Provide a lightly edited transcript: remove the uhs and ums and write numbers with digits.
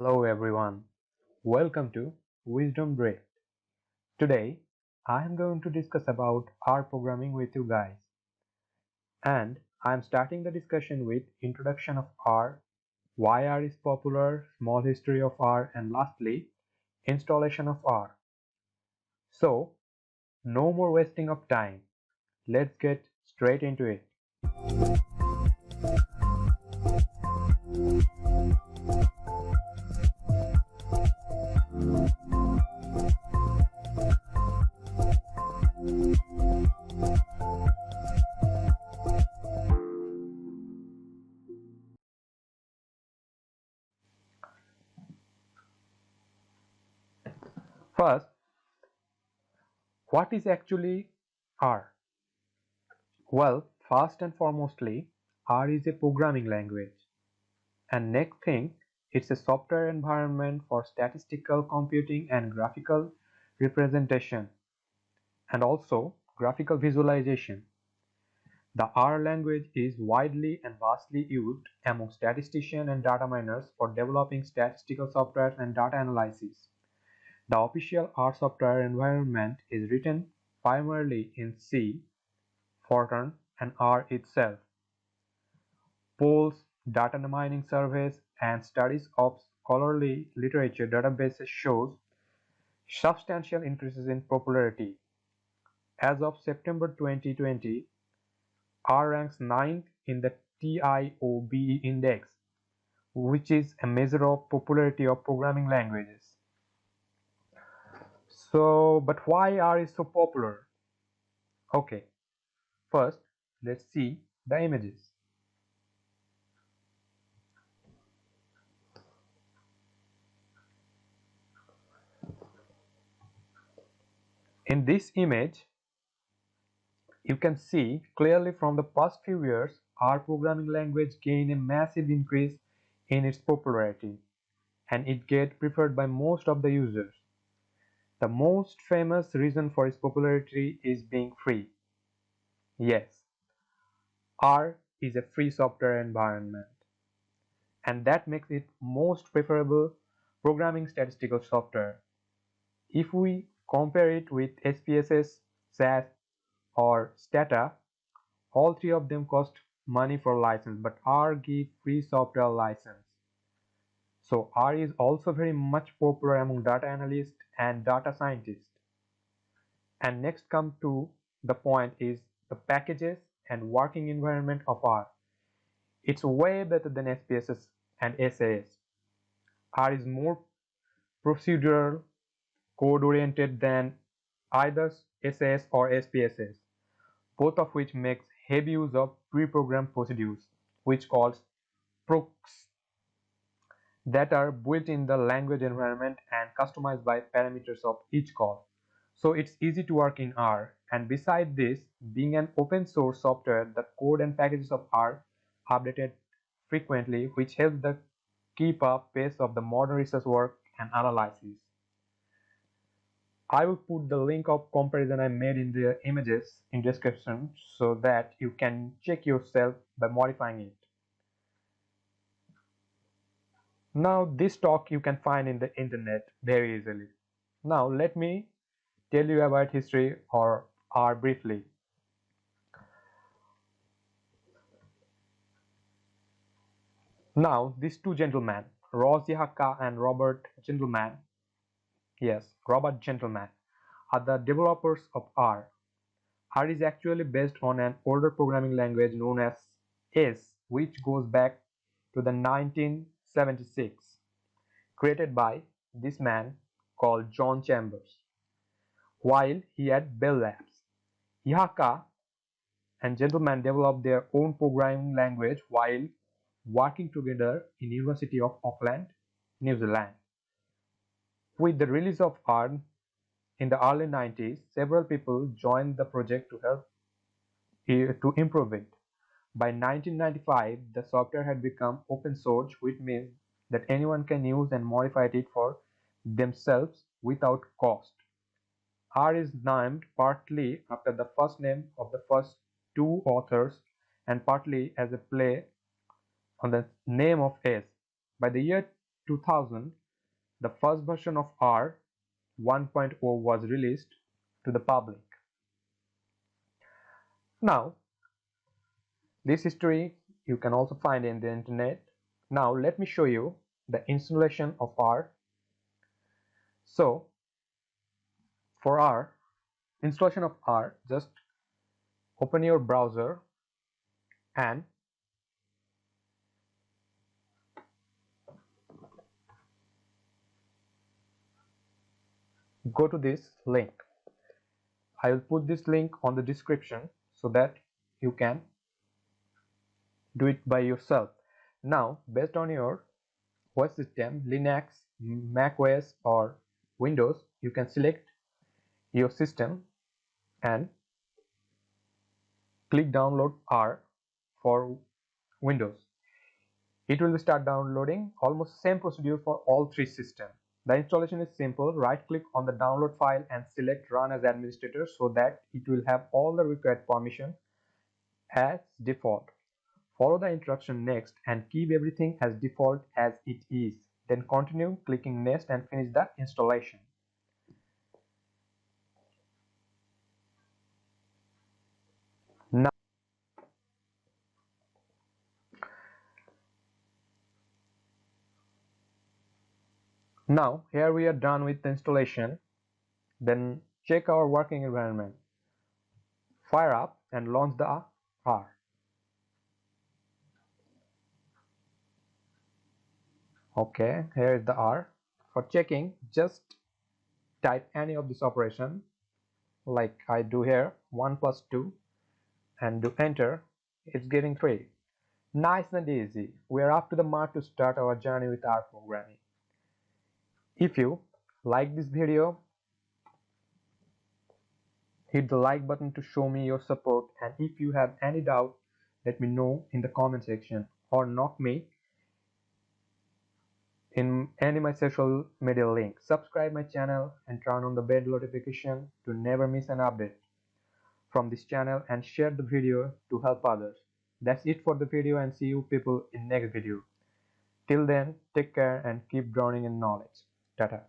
Hello everyone, welcome to Wisdom Break. Today I am going to discuss about R programming with you guys, and I am starting the discussion with introduction of R, why R is popular, small history of R, and lastly installation of R. So no more wasting of time, let's get straight into it. First, what is actually R? Well, first and foremostly, R is a programming language. And next thing, it's a software environment for statistical computing and graphical representation, and also graphical visualization. The R language is widely and vastly used among statisticians and data miners for developing statistical software and data analysis. The official R software environment is written primarily in C, Fortran, and R itself. Polls, data mining surveys, and studies of scholarly literature databases shows substantial increases in popularity. As of September 2020, R ranks ninth in the TIOBE index, which is a measure of popularity of programming languages. So, but why R is so popular? Okay, first let's see the images. In this image, you can see clearly from the past few years, R programming language gained a massive increase in its popularity, and it gets preferred by most of the users. The most famous reason for its popularity is being free. Yes, R is a free software environment, and that makes it most preferable programming statistical software. If we compare it with SPSS, SAS, or STATA, all three of them cost money for license, but R give free software license. So R is also very much popular among data analysts and data scientists. And next come to the point is the packages and working environment of R. It's way better than SPSS and SAS. R is more procedural, code oriented than either SAS or SPSS, both of which makes heavy use of pre-programmed procedures, which calls procs, that are built in the language environment and customized by parameters of each call. So it's easy to work in R, and beside this, being an open source software, the code and packages of R are updated frequently, which helps the keep up pace of the modern research work and analysis. I will put the link of comparison I made in the images in description so that you can check yourself by modifying it. Now this talk you can find in the internet very easily. Now let me tell you about history or R briefly. Now these two gentlemen, Ross Yahaka and Robert Gentleman, are the developers of R. R is actually based on an older programming language known as S, which goes back to the 1976, created by this man called John Chambers while he at Bell Labs. Yahaka and Gentleman developed their own programming language while working together in University of Auckland, New Zealand. With the release of R in the early 90s, several people joined the project to help to improve it. By 1995, the software had become open source, which means that anyone can use and modify it for themselves without cost. R is named partly after the first name of the first two authors and partly as a play on the name of S. By the year 2000, the first version of R 1.0 was released to the public. Now, this history you can also find in the internet. Now, let me show you the installation of R. So, for R, installation of R, just open your browser and go to this link. I will put this link on the description so that you can do it by yourself. Now, based on your OS system, Linux, Mac OS or Windows, you can select your system and click download R for Windows. It will start downloading. Almost same procedure for all three systems. The installation is simple. Right click on the download file and select run as administrator so that it will have all the required permission as default. Follow the instruction next and keep everything as default as it is. Then continue clicking next and finish the installation. Now, here we are done with the installation. Then check our working environment. Fire up and launch the R. Okay, here is the R. For checking, just type any of this operation like I do here, 1 plus 2, and do enter. It's getting 3. Nice and easy. We are up to the mark to start our journey with R programming. If you like this video, hit the like button to show me your support, and if you have any doubt, let me know in the comment section or knock me in any of my social media links. Subscribe my channel and turn on the bell notification to never miss an update from this channel, and share the video to help others. That's it for the video, and see you people in next video. Till then, take care and keep drowning in knowledge. TaTa.